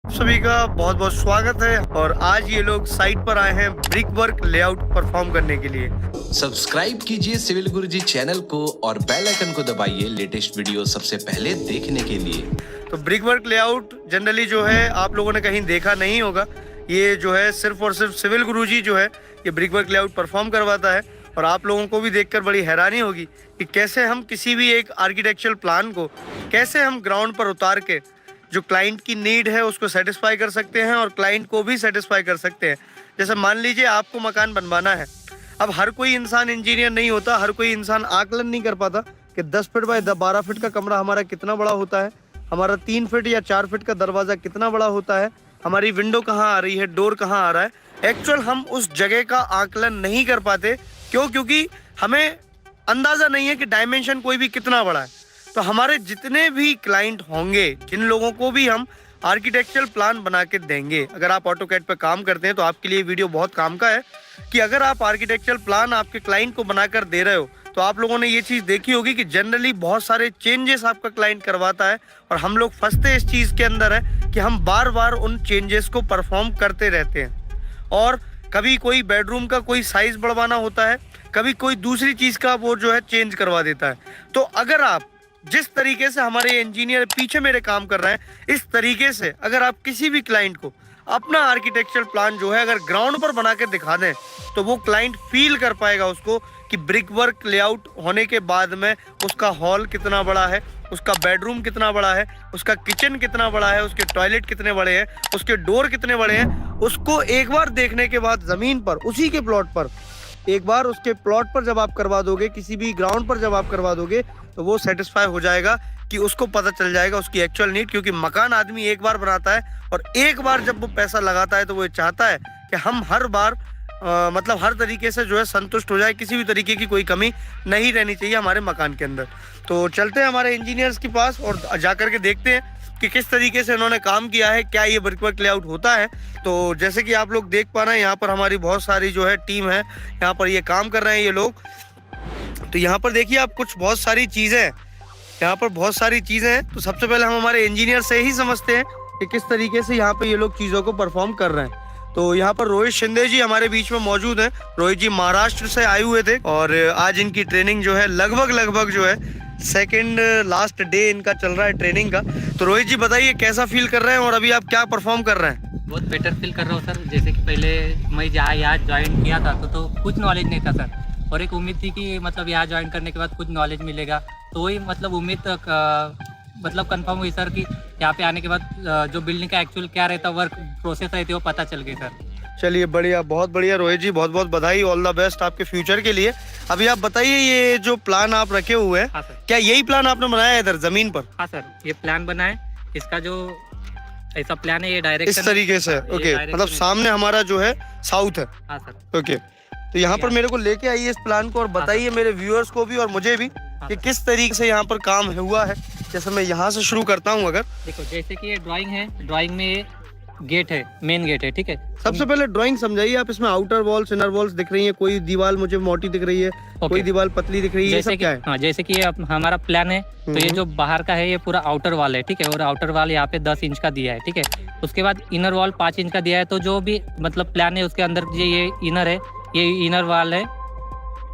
सभी का बहुत बहुत स्वागत है और आज ये लोग साइट पर आए हैं ब्रिक वर्क लेआउट परफॉर्म करने के लिए। सब्सक्राइब कीजिए सिविल गुरुजी चैनल को और बेल आइकन को दबाइए लेटेस्ट वीडियो सबसे पहले देखने के लिए। तो ब्रिक वर्क लेआउट जनरली जो है आप लोगों ने कहीं देखा नहीं होगा। ये जो है सिर्फ और सिर्फ सिविल गुरुजी जो है ये ब्रिक वर्क लेआउट परफॉर्म करवाता है और आप लोगों को भी देखकर बड़ी हैरानी होगी कि कैसे हम किसी भी एक आर्किटेक्चरल प्लान को कैसे हम ग्राउंड पर उतार के जो क्लाइंट की नीड है उसको सेटिस्फाई कर सकते हैं और क्लाइंट को भी सेटिस्फाई कर सकते हैं। जैसे मान लीजिए आपको मकान बनवाना है। अब हर कोई इंसान इंजीनियर नहीं होता, हर कोई इंसान आकलन नहीं कर पाता कि 10 फीट बाय 12 फीट का कमरा हमारा कितना बड़ा होता है, हमारा 3 फीट या 4 फीट का दरवाज़ा कितना बड़ा होता है, हमारी विंडो कहाँ आ रही है, डोर कहाँ आ रहा है। एक्चुअल हम उस जगह का आकलन नहीं कर पाते। क्यों? क्योंकि हमें अंदाज़ा नहीं है कि डायमेंशन कोई भी कितना बड़ा है। तो हमारे जितने भी क्लाइंट होंगे, जिन लोगों को भी हम आर्किटेक्चरल प्लान बना के देंगे, अगर आप ऑटोकैड पे काम करते हैं तो आपके लिए वीडियो बहुत काम का है कि अगर आप आर्किटेक्चरल प्लान आपके क्लाइंट को बनाकर दे रहे हो तो आप लोगों ने ये चीज़ देखी होगी कि जनरली बहुत सारे चेंजेस आपका क्लाइंट करवाता है और हम लोग फंसते इस चीज़ के अंदर है कि हम बार बार उन चेंजेस को परफॉर्म करते रहते हैं। और कभी कोई बेडरूम का कोई साइज़ बढ़वाना होता है, कभी कोई दूसरी चीज़ का वो जो है चेंज करवा देता है। तो अगर आप जिस तरीके से हमारे इंजीनियर पीछे मेरे काम कर रहे हैं, इस तरीके से अगर आप किसी भी क्लाइंट को अपना आर्किटेक्चरल प्लान जो है अगर ग्राउंड पर बना के दिखा दें तो वो क्लाइंट फील कर पाएगा उसको कि ब्रिक वर्क लेआउट होने के बाद में उसका हॉल कितना बड़ा है, उसका बेडरूम कितना बड़ा है, उसका किचन कितना बड़ा है, उसके टॉयलेट कितने बड़े हैं, उसके डोर कितने बड़े हैं। उसको एक बार देखने के बाद ज़मीन पर उसी के प्लॉट पर एक बार उसके प्लॉट पर जब आप करवा दोगे, किसी भी ग्राउंड पर जब आप करवा दोगे तो वो सेटिस्फाई हो जाएगा कि उसको पता चल जाएगा उसकी एक्चुअल नीड। क्योंकि मकान आदमी एक बार बनाता है और एक बार जब वो पैसा लगाता है तो वो चाहता है कि हम हर बार मतलब हर तरीके से जो है संतुष्ट हो जाए, किसी भी तरीके की कोई कमी नहीं रहनी चाहिए हमारे मकान के अंदर। तो चलते हैं हमारे इंजीनियर्स के पास और जाकर के देखते हैं कि किस तरीके से इन्होंने काम किया है, क्या ये ब्रिक वर्क लेआउट होता है। तो जैसे कि आप लोग देख पा रहे हैं यहाँ पर हमारी बहुत सारी जो है टीम है, यहाँ पर ये काम कर रहे हैं ये लोग। तो यहाँ पर देखिए आप कुछ बहुत सारी चीज़ें हैं, यहाँ पर बहुत सारी चीज़ें हैं। तो सबसे पहले हम हमारे इंजीनियर से ही समझते हैं कि किस तरीके से यहाँ पर ये लोग चीज़ों को परफॉर्म कर रहे हैं। तो यहाँ पर रोहित शिंदे जी हमारे बीच में मौजूद हैं। रोहित जी महाराष्ट्र से आए हुए थे और आज इनकी ट्रेनिंग जो है लगभग जो है सेकेंड लास्ट डे इनका चल रहा है ट्रेनिंग का। तो रोहित जी बताइए कैसा फील कर रहे हैं और अभी आप क्या परफॉर्म कर रहे हैं? बहुत बेटर फील कर रहा हूँ सर। जैसे कि पहले मैं यहाँ ज्वाइन किया था तो कुछ नॉलेज नहीं था सर, और एक उम्मीद थी कि मतलब यहाँ ज्वाइन करने के बाद कुछ नॉलेज मिलेगा। तो वही मतलब उम्मीद मतलब कंफर्म हुई सर कि यहाँ पे आने के बाद जो बिल्डिंग का एक्चुअल क्या रहता वर्क प्रोसेस रहती है वो पता चल गई सर। चलिए बढ़िया, बहुत बढ़िया रोहित जी, बहुत बहुत बधाई, ऑल द बेस्ट आपके फ्यूचर के लिए। अभी आप बताइए ये जो प्लान आप रखे हुए हैं, हाँ सर, क्या यही प्लान आपने बनाया है इधर जमीन पर? हाँ सर, ये प्लान बना है। इसका जो ऐसा प्लान है ये डायरेक्शन इस तरीके से ओके, मतलब सामने हमारा जो है साउथ है। हाँ सर, ओके। तो यहाँ पर मेरे को लेके आइए इस प्लान को और बताइए मेरे व्यूअर्स को भी और मुझे भी कि किस तरीके से यहाँ पर काम हुआ है। जैसे मैं यहाँ से शुरू करता हूँ, अगर देखो जैसे कि ये ड्राइंग है, ड्राइंग में ये गेट है, मेन गेट है, ठीक है। सबसे पहले ड्राइंग समझाइए आप। इसमें आउटर वॉल्स इनर वॉल्स दिख रही है, कोई दीवार मुझे मोटी दिख रही है, कोई दीवार पतली दिख रही है, ये सब क्या है? हाँ, जैसे कि ये हमारा प्लान है तो ये जो बाहर का है ये पूरा आउटर वॉल है, ठीक है। और आउटर वॉल यहाँ पे 10 इंच का दिया है, ठीक है। उसके बाद इनर वॉल 5 इंच का दिया है। तो जो भी मतलब प्लान है उसके अंदर ये इनर है, ये इनर वॉल है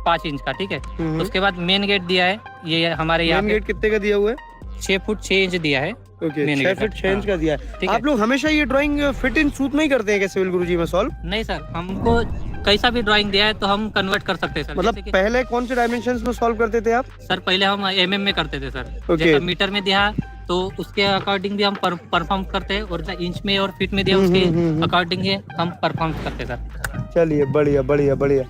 5 इंच का, ठीक है। उसके बाद मेन गेट दिया है, ये हमारे यहाँ गेट कितने का दिया हुआ है? 6 फुट 6 इंच दिया है। ओके, 6 फीट 6 इंच का दिया है। आप लोग हमेशा ये ड्राइंग फिट इन सूट नहीं करते हैं क्या सिविल गुरुजी में सॉल्व? नहीं सर, हमको कैसा भी ड्राइंग दिया है तो हम कन्वर्ट कर सकते हैं सर। मतलब पहले कौन से डायमेंशंस में सॉल्व करते थे आप? सर पहले हम एमएम में करते थे सर। जैसे मीटर में दिया तो उसके अकॉर्डिंग भी हम परफॉर्म करते हैं, और इंच में और फीट में दिया उसके अकॉर्डिंग हम परफॉर्म करते हैं सर। चलिए बढ़िया बढ़िया बढ़िया।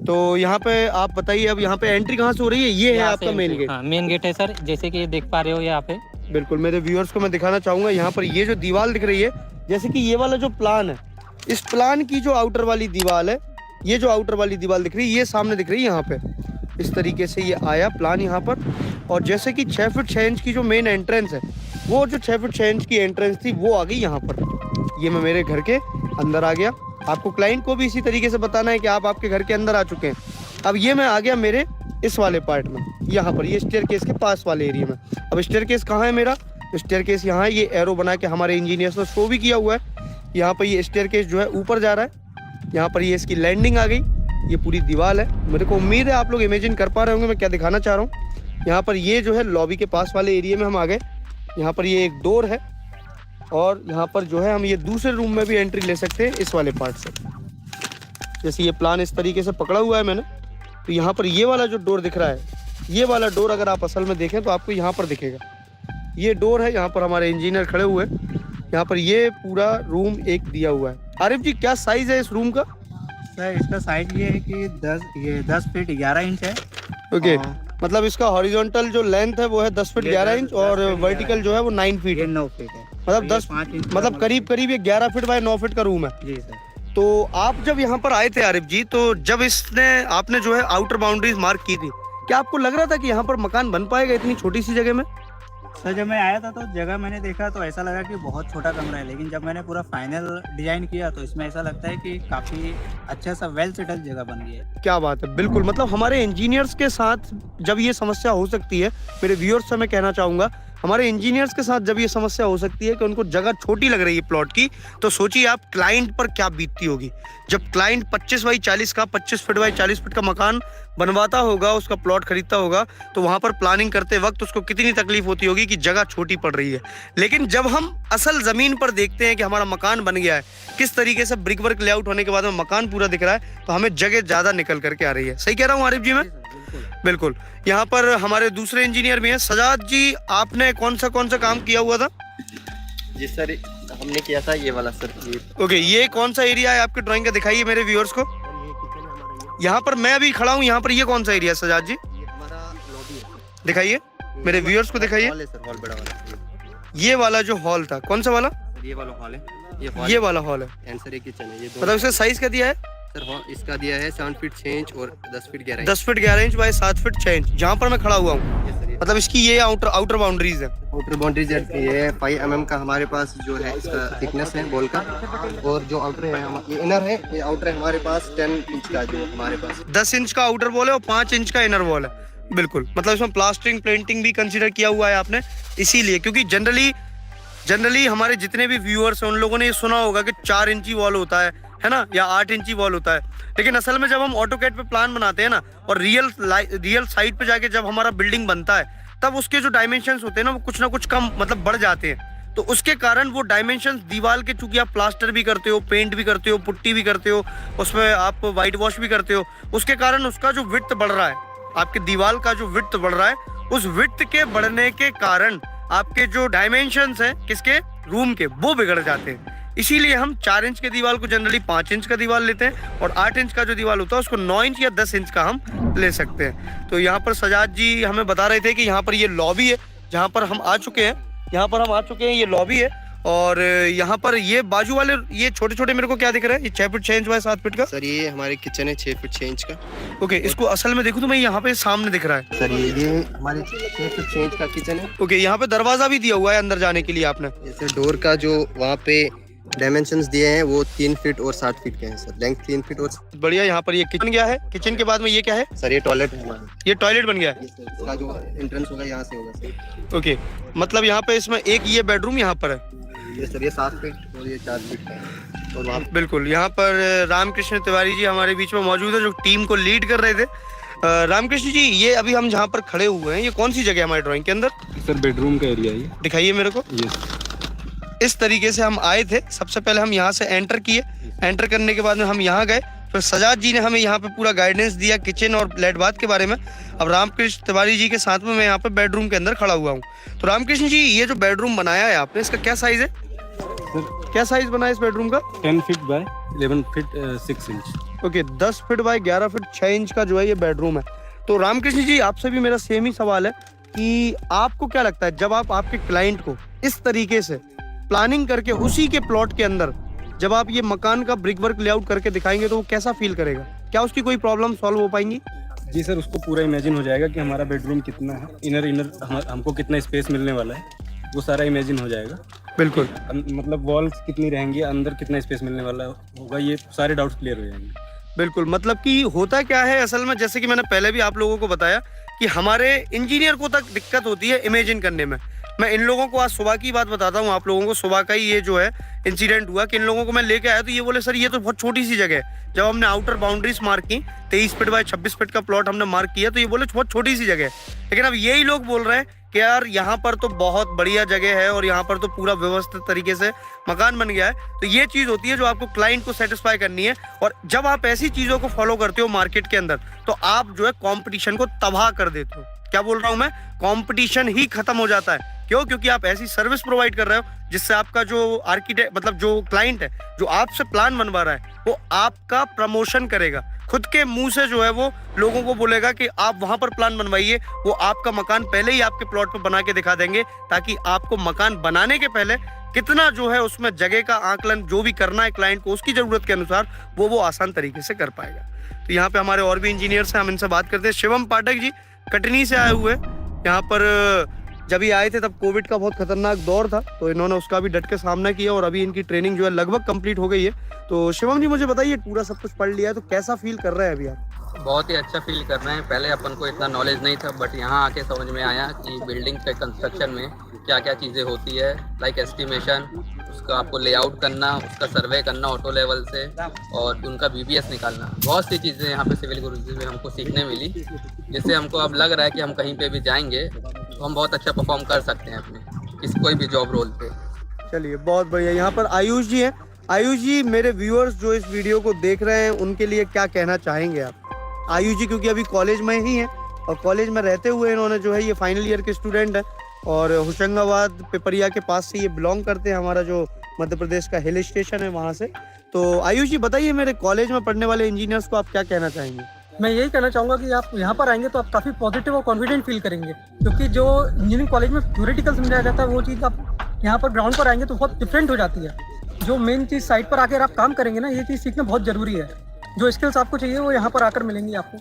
तो यहाँ पे आप बताइए अब यहाँ पे एंट्री कहाँ से हो रही है? ये है आपका मेन गेट? हाँ, मेन गेट है सर, जैसे कि देख पा रहे हो यहाँ पे। बिल्कुल, मेरे व्यूअर्स को मैं दिखाना चाहूंगा यहाँ पर ये जो दीवार दिख रही है, जैसे कि ये वाला जो प्लान है, इस प्लान की जो आउटर वाली दीवार है, ये जो आउटर वाली दीवार दिख रही है ये सामने दिख रही है यहाँ पे। इस तरीके से ये आया प्लान यहाँ पर। और जैसे कि 6 फीट 6 इंच की जो मेन एंट्रेंस है, वो जो 6 फीट 6 इंच की एंट्रेंस थी वो आ गई यहाँ पर। ये मैं मेरे घर के अंदर आ गया। आपको क्लाइंट को भी इसी तरीके से बताना है कि आप आपके घर के अंदर आ चुके हैं। अब ये मैं आ गया मेरे इस वाले पार्ट में, यहाँ पर ये स्टेयरकेस के पास वाले एरिया में। अब स्टेयरकेस कहाँ है मेरा? स्टेयरकेस यहाँ है, ये एरो बना के हमारे इंजीनियर्स ने शो भी किया हुआ है। यहाँ पर ये स्टेयरकेस जो है ऊपर जा रहा है, यहाँ पर ये इसकी लैंडिंग आ गई, ये पूरी दीवार है। मेरे को उम्मीद है आप लोग इमेजिन कर पा रहे होंगे मैं क्या दिखाना चाह रहा हूँ। यहाँ पर ये जो है लॉबी के पास वाले एरिया में हम आ गए। यहाँ पर ये एक डोर है और यहाँ पर जो है हम ये दूसरे रूम में भी एंट्री ले सकते हैं इस वाले पार्ट से। जैसे ये प्लान इस तरीके से पकड़ा हुआ है मैंने, तो यहाँ पर ये वाला जो डोर दिख रहा है, ये वाला डोर अगर आप असल में देखें तो आपको यहाँ पर दिखेगा, ये डोर है। यहाँ पर हमारे इंजीनियर खड़े हुए हैं। यहाँ पर ये पूरा रूम एक दिया हुआ है। आरिफ जी क्या साइज है इस रूम का? सर इसका साइज ये है कि 10 फीट 11 इंच है। ओके, मतलब इसका हॉरिजॉन्टल जो लेंथ है वो है 10 फीट 11 इंच और वर्टिकल जो है वो 9 फीट ये है। 9 फीट है, मतलब 10 मतलब करीब करीब ये 11 फीट बाय 9 फीट का रूम है। जी सर। तो आप जब यहाँ पर आए थे आरिफ जी, तो जब आपने जो है आउटर बाउंड्रीज मार्क की थी, क्या आपको लग रहा था कि यहाँ पर मकान बन पाएगा इतनी छोटी सी जगह में? सर जब मैं आया था तो जगह मैंने देखा तो ऐसा लगा कि बहुत छोटा कमरा है, लेकिन जब मैंने पूरा फाइनल डिजाइन किया तो इसमें ऐसा लगता है कि काफी अच्छा सा वेल सेटल जगह बन गई है। क्या बात है, बिल्कुल। मतलब हमारे इंजीनियर्स के साथ जब ये समस्या हो सकती है, मेरे व्यूअर्स से मैं कहना चाहूंगा, हमारे इंजीनियर्स के साथ जब ये समस्या हो सकती है कि उनको जगह छोटी लग रही है प्लॉट की, तो सोचिए आप क्लाइंट पर क्या बीतती होगी। जब क्लाइंट 25 बाई 40 का 25 फीट बाई 40 फीट का मकान बनवाता होगा, उसका प्लॉट खरीदता होगा, तो वहां पर प्लानिंग करते वक्त उसको कितनी तकलीफ होती होगी कि जगह छोटी पड़ रही है। लेकिन जब हम असल जमीन पर देखते हैं कि हमारा मकान बन गया है, किस तरीके से ब्रिक वर्क लेआउट होने के बाद में मकान पूरा दिख रहा है, तो हमें जगह ज्यादा निकल करके आ रही है। सही कह रहा हूँ आरिफ जी मैं? बिल्कुल। यहाँ पर हमारे दूसरे इंजीनियर भी हैं। सजाद जी, आपने कौन सा काम किया हुआ था? जी सर, हमने किया था ये वाला सर। ये ओके, ये कौन सा एरिया है आपके ड्राइंग का? दिखाइए मेरे व्यूअर्स को। यहाँ पर मैं अभी खड़ा हूँ, यहाँ पर ये कौन सा एरिया है सजाद जी? ये हमारा लॉबी है। दिखाइए मेरे व्यूअर्स को, दिखाइए। हॉल है सर, हॉल बड़ा वाला। ये वाला जो हॉल था, कौन सा वाला? ये वाला हॉल है, ये वाला हॉल है। एंड सर ये किचन है। ये दो मतलब इसका साइज क्या दिया है? सर हॉल इसका दिया है 7 फीट 6 इंच और 10 feet 11 inch. 10 feet 11 inch by 7 feet 6 inch, जहाँ पर मैं खड़ा हुआ हूँ। ये सर ये मतलब इसकी ये आउटर बाउंड्रीज है। आउटर बाउंड्रीज ये 5 mm का हमारे पास जो है इसका थिकनेस है बॉल का, और जो आउटर है ये इनर है, ये आउटर है हमारे पास 10 इंच का जो हमारे पास 10 इंच का आउटर वॉल है और 5 इंच का इनर वॉल है। बिल्कुल, मतलब इसमें प्लास्टरिंग पेंटिंग भी कंसीडर किया हुआ है आपने, इसीलिए क्योंकि जनरली हमारे जितने भी व्यूअर्स हैं उन लोगों ने ये सुना होगा कि 4 इंची वॉल होता है ना, या 8 इंची वॉल होता है। लेकिन असल में जब हम ऑटोकैड पे प्लान बनाते हैं ना, और रियल साइट पे जाके जब हमारा बिल्डिंग बनता है, तब उसके जो डायमेंशंस होते हैं ना, वो कुछ ना कुछ कम मतलब बढ़ जाते हैं। तो उसके कारण वो डायमेंशंस दीवार के, चूंकि आप प्लास्टर भी करते हो, पेंट भी करते हो, पुट्टी भी करते हो, उसमें आप वाइट वॉश भी करते हो, उसके कारण उसका जो विड्थ बढ़ रहा है, आपके दीवार का जो विड्थ बढ़ रहा है, उस विड्थ के बढ़ने के कारण आपके जो डायमेंशंस हैं किसके, रूम के, वो बिगड़ जाते हैं। इसीलिए हम 4 इंच के दीवार को जनरली 5 इंच का दीवार लेते हैं, और 8 इंच का जो दीवार होता है उसको 9 इंच या 10 इंच का हम ले सकते हैं। तो यहाँ पर सजाद जी हमें बता रहे थे कि यहाँ पर ये लॉबी है जहाँ पर हम आ चुके हैं। ये लॉबी है, और यहाँ पर ये बाजू वाले ये छोटे छोटे मेरे को क्या दिख रहा है? ये 6 फीट 6 इंच बाय 7 फीट का। सर ये हमारे किचन है 6 फीट 6 इंच का। ओके, इसको असल में देखूँ तो मैं यहाँ पे सामने दिख रहा है। सर ये हमारे 6 फीट 6 इंच का किचन है। ओके, यहाँ पे दरवाजा भी दिया हुआ है अंदर जाने के लिए आपने। जैसे डोर का जो वहाँ पे डायमेंशंस दिए हैं वो 3 फीट और 7 फीट के हैं सर, लेंथ 3 फीट और। बढ़िया। यहाँ पर ये किचन गया है, किचन के बाद में ये क्या है? सर ये टॉयलेट है हमारा, ये टॉयलेट बन गया है। इसका जो एंट्रेंस होगा यहाँ से होगा सर। ओके, मतलब यहाँ पे इसमें एक ये बेडरूम यहाँ पर है। ये सर ये 7 फीट और ये 4 फीट का है। और वहाँ बिल्कुल, यहाँ पर रामकृष्ण तिवारी जी हमारे बीच में मौजूद है, जो टीम को लीड कर रहे थे। रामकृष्ण जी, ये अभी हम जहाँ पर खड़े हुए हैं, ये कौन सी जगह है हमारे ड्राइंग के अंदर? सर बेडरूम का एरिया है। दिखाइए मेरे को। ये इस तरीके से हम आए थे, सबसे पहले हम यहाँ से एंटर किए, एंटर करने के बाद में हम यहाँ गए, फिर सजाद जी ने हमें यहाँ पे पूरा गाइडेंस दिया किचन और फ्लैट बाथ के बारे में। अब रामकृष्ण तिवारी जी के साथ में मैं यहाँ पे बेडरूम के अंदर खड़ा हुआ हूँ। तो रामकृष्ण जी, ये जो बेडरूम बनाया है आपने, इसका क्या साइज है? क्या साइज बना है इस बेडरूम का? 10 feet by 11 feet 6 inch. Okay, 10 feet by 11 feet 6 inch का जो है ये बेडरूम है। तो रामकृष्ण जी, आपसे भी मेरा सेम ही सवाल है कि आपको क्या लगता है, जब आप आपके क्लाइंट को इस तरीके से प्लानिंग करके उसी के प्लॉट के अंदर जब आप ये मकान का ब्रिक वर्क लेआउट करके दिखाएंगे, तो वो कैसा फील करेगा? क्या उसकी कोई प्रॉब्लम सॉल्व हो पाएंगी? जी सर, उसको पूरा इमेजिन हो जाएगा कि हमारा बेडरूम कितना है, इनर हमको कितना स्पेस मिलने वाला है, वो सारा इमेजिन हो जाएगा। बिल्कुल, मतलब वॉल्स कितनी रहेंगी, अंदर कितना स्पेस मिलने वाला होगा, ये सारे डाउट्स क्लियर हो जाएंगे। बिल्कुल। मतलब कि होता क्या है असल में, जैसे कि मैंने पहले भी आप लोगों को बताया कि हमारे इंजीनियर को तक दिक्कत होती है इमेजिन करने में। मैं इन लोगों को आज सुबह की बात बताता हूँ आप लोगों को। सुबह का ही ये जो है इंसिडेंट हुआ कि इन लोगों को मैं लेके आया तो ये बोले सर ये तो बहुत छोटी सी जगह है। जब हमने आउटर बाउंड्रीज मार्क की 23 फीट बाय 26 फीट का प्लॉट हमने मार्क किया तो ये बोले बहुत छोटी सी जगह है। लेकिन अब यही लोग बोल रहे हैं कि यार यहाँ पर तो बहुत बढ़िया जगह है और यहाँ पर तो पूरा व्यवस्थित तरीके से मकान बन गया है। तो ये चीज होती है जो आपको क्लाइंट को सेटिस्फाई करनी है। और जब आप ऐसी चीजों को फॉलो करते हो मार्केट के अंदर तो आप जो है कंपटीशन को तबाह कर देते हो। क्या बोल रहा हूं मैं, कंपटीशन ही खत्म हो जाता है। क्यों? क्योंकि आप ऐसी सर्विस प्रोवाइड कर रहे हो जिससे आपका जो आर्किटेक्ट मतलब जो क्लाइंट है जो आपसे प्लान बनवा रहा है वो आपका प्रमोशन करेगा। खुद के मुंह से जो है वो लोगों को बोलेगा कि आप वहां पर प्लान बनवाइए। वो आपका मकान पहले ही आपके प्लॉट पर बना के दिखा देंगे ताकि आपको मकान बनाने के पहले कितना जो है उसमें जगह का आकलन जो भी करना है क्लाइंट को उसकी जरूरत के अनुसार वो आसान तरीके से कर पाएगा। तो यहाँ पे हमारे और भी इंजीनियर्स हैं, हम इनसे बात करते हैं। शिवम पाठक जी कटनी से आए हुए यहाँ पर जब ये आए थे तब कोविड का बहुत खतरनाक दौर था तो इन्होंने उसका भी डट के सामना किया और अभी इनकी ट्रेनिंग जो है लगभग कंप्लीट हो गई है। तो शिवम जी मुझे बताइए पूरा सब कुछ पढ़ लिया है तो कैसा फील कर रहे हैं अभी आप? बहुत ही अच्छा फील कर रहे हैं। पहले अपन को इतना नॉलेज नहीं था बट यहाँ आके समझ में आया कि बिल्डिंग के कंस्ट्रक्शन में क्या क्या चीज़ें होती है। लाइक एस्टिमेशन, उसका आपको लेआउट करना, उसका सर्वे करना ऑटो लेवल से और उनका BBS निकालना। बहुत सी चीज़ें यहाँ पे सिविल गुरुजी में हमको सीखने मिली जिससे हमको अब लग रहा है कि हम कहीं पे भी जाएंगे तो हम बहुत अच्छा परफॉर्म कर सकते हैं अपने कोई भी जॉब रोल पे। चलिए बहुत बढ़िया। यहाँ पर आयुष जी हैं। आयुष जी मेरे व्यूअर्स जो इस वीडियो को देख रहे हैं उनके लिए क्या कहना चाहेंगे आप? आयुष जी क्योंकि अभी कॉलेज में ही हैं और कॉलेज में रहते हुए इन्होंने जो है ये फाइनल ईयर के स्टूडेंट है और होशंगाबाद पिपरिया के पास से ये बिलोंग करते हैं। हमारा जो मध्य प्रदेश का हिल स्टेशन है वहाँ से। तो आयुष जी बताइए मेरे कॉलेज में पढ़ने वाले इंजीनियर्स को आप क्या कहना चाहेंगे? मैं यही कहना चाहूँगा कि आप यहाँ पर आएंगे तो आप काफ़ी पॉजिटिव और कॉन्फिडेंट फील करेंगे क्योंकि जो इंजीनियरिंग कॉलेज में थ्योरेटिकल समझाया जाता है वो चीज़ आप यहाँ पर ग्राउंड पर आएंगे तो बहुत डिफरेंट हो जाती है। जो मेन चीज़ साइट पर आकर आप काम करेंगे ना ये चीज़ सीखना बहुत ज़रूरी है। जो स्किल्स आपको चाहिए वो यहाँ पर आकर मिलेंगी आपको।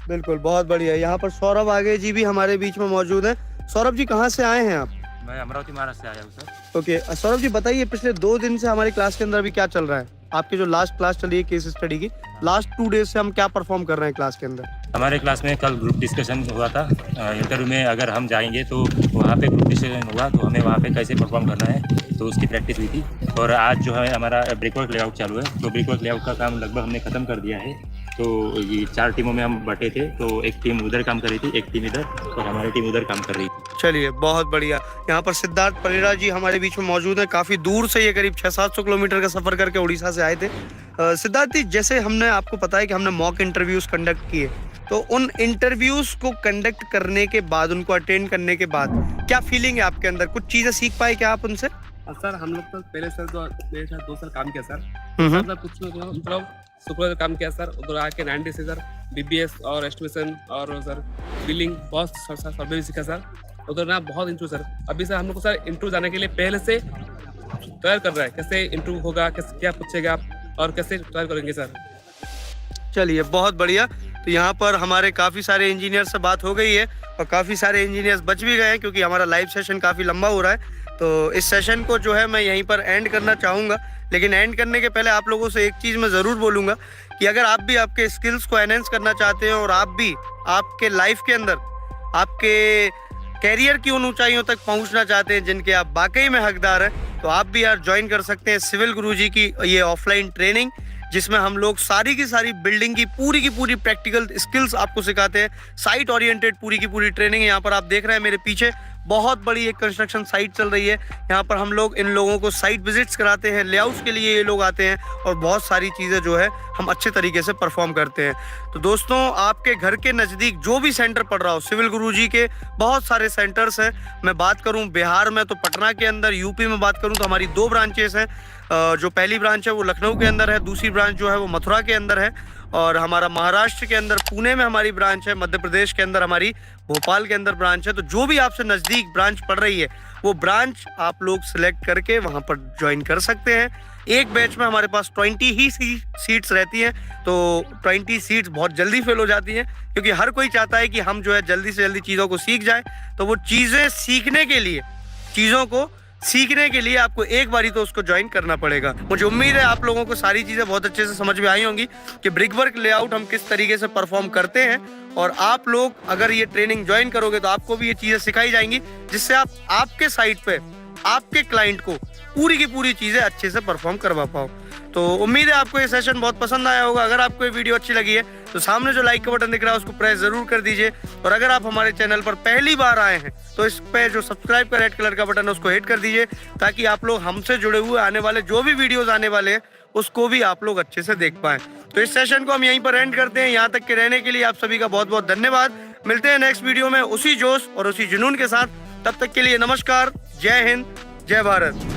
बिल्कुल बहुत बढ़िया। यहाँ पर सौरभ आगे जी भी हमारे बीच में मौजूद हैं। सौरभ जी कहाँ से आए हैं आप? मैं अमरावती महाराष्ट्र से आया हूँ सर। ओके सौरभ जी बताइए पिछले 2 दिन से हमारी क्लास के अंदर अभी क्या चल रहा है? आपकी जो लास्ट क्लास चली है केस स्टडी की, लास्ट 2 डेज से हम क्या परफॉर्म कर रहे हैं क्लास के अंदर? हमारे क्लास में कल ग्रुप डिस्कशन हुआ था। इंटरव्यू में अगर हम जाएंगे तो वहाँ पे ग्रुप डिस्कशन हुआ तो हमें वहाँ पे कैसे परफॉर्म करना है तो उसकी प्रैक्टिस हुई थी। और आज जो है हमारा ब्रेकवर्क लेआउट चालू है तो ब्रेकवर्क लेआउट का काम लगभग हमने ख़त्म कर दिया है। तो ये 4 टीमों में हम बटे थे तो एक टीम उधर काम कर रही थी, एक टीम इधर और हमारी टीम उधर काम कर रही थी। चलिए बहुत बढ़िया। यहाँ पर सिद्धार्थ परिड़ा जी हमारे बीच में मौजूद है। काफ़ी दूर से ये करीब 600-700 किलोमीटर का सफ़र करके उड़ीसा से आए थे। सिद्धार्थ जी जैसे हमने आपको पता है कि हमने मॉक इंटरव्यूज़ कंडक्ट किए तो उन इंटरव्यूज़ को कंडक्ट करने के बाद उनको अटेंड करने के बाद क्या फीलिंग है आपके अंदर? कुछ चीज़ें सीख पाए क्या आप उनसे? सर हम लोग तो पहले सर मेरे साथ 2 साल काम किया सर। हम्म। कुछ मतलब सुपर काम किया सर। उधर आके 90 से सर BBS और एस्टिमेशन और सर बिलिंग बहुत सर्वे भी सीखा सर। उधर ना बहुत इंटरव्यू सर। अभी सर हम लोग को सर इंटरव्यू जाने के लिए पहले से तैयार कर रहा है कैसे इंटरव्यू होगा, कैसे क्या पूछेगा आप और कैसे तैयार करेंगे सर। चलिए बहुत बढ़िया। तो यहाँ पर हमारे काफ़ी सारे इंजीनियर से बात हो गई है और काफ़ी सारे इंजीनियर्स बच भी गए हैं क्योंकि हमारा लाइव सेशन काफ़ी लंबा हो रहा है। तो इस सेशन को जो है मैं यहीं पर एंड करना चाहूँगा। लेकिन एंड करने के पहले आप लोगों से एक चीज़ मैं ज़रूर बोलूँगा कि अगर आप भी आपके स्किल्स को एनहेंस करना चाहते हैं और आप भी आपके लाइफ के अंदर आपके कैरियर की उन ऊंचाइयों तक पहुंचना चाहते हैं जिनके आप वाकई में हकदार हैं तो आप भी यार ज्वाइन कर सकते हैं सिविल गुरुजी की ये ऑफलाइन ट्रेनिंग जिसमें हम लोग सारी की सारी बिल्डिंग की पूरी प्रैक्टिकल स्किल्स आपको सिखाते हैं। साइट ओरिएंटेड पूरी की पूरी ट्रेनिंग है। यहाँ पर आप देख रहे हैं मेरे पीछे बहुत बड़ी एक कंस्ट्रक्शन साइट चल रही है। यहाँ पर हम लोग इन लोगों को साइट विजिट्स कराते हैं, लेआउट्स के लिए ये लोग आते हैं और बहुत सारी चीज़ें जो है हम अच्छे तरीके से परफॉर्म करते हैं। तो दोस्तों आपके घर के नज़दीक जो भी सेंटर पड़ रहा हो सिविल गुरुजी के बहुत सारे सेंटर्स हैं। मैं बात करूँ बिहार में तो पटना के अंदर, यूपी में बात करूँ तो हमारी 2 ब्रांचेस हैं। जो पहली ब्रांच है वो लखनऊ के अंदर है, दूसरी ब्रांच जो है वो मथुरा के अंदर है और हमारा महाराष्ट्र के अंदर पुणे में हमारी ब्रांच है, मध्य प्रदेश के अंदर हमारी भोपाल के अंदर ब्रांच है। तो जो भी आपसे नज़दीक ब्रांच पड़ रही है वो ब्रांच आप लोग सिलेक्ट करके वहाँ पर ज्वाइन कर सकते हैं। एक बैच में हमारे पास 20 ही सीट्स रहती हैं तो 20 सीट्स बहुत जल्दी फिल हो जाती हैं क्योंकि हर कोई चाहता है कि हम जो है जल्दी से जल्दी चीज़ों को सीख जाए। तो वो चीज़ें सीखने के लिए, चीज़ों को सीखने के लिए आपको एक बारी तो उसको ज्वाइन करना पड़ेगा। मुझे उम्मीद है आप लोगों को सारी चीजें बहुत अच्छे से समझ में आई होंगी कि ब्रिकवर्क लेआउट हम किस तरीके से परफॉर्म करते हैं, और आप लोग अगर ये ट्रेनिंग ज्वाइन करोगे तो आपको भी ये चीजें सिखाई जाएंगी, जिससे आप आपके साइट पे आपके क्लाइंट को पूरी की पूरी चीजें अच्छे से परफॉर्म करवा पाओ। तो उम्मीद है आपको ये सेशन बहुत पसंद आया होगा। अगर आपको ये वीडियो अच्छी लगी है तो सामने जो लाइक का बटन दिख रहा है उसको प्रेस जरूर कर दीजिए, और अगर आप हमारे चैनल पर पहली बार आए हैं तो इस पे जो सब्सक्राइब का रेड कलर का बटन है उसको हिट कर दीजिए, ताकि आप लोग हमसे जुड़े हुए आने वाले जो भी वीडियोस आने वाले हैं उसको भी आप लोग अच्छे से देख पाएं। तो इस सेशन को हम यहीं पर एंड करते हैं। यहाँ तक के रहने के लिए आप सभी का बहुत बहुत धन्यवाद। मिलते हैं नेक्स्ट वीडियो में उसी जोश और उसी जुनून के साथ। तब तक के लिए नमस्कार, जय हिंद, जय भारत।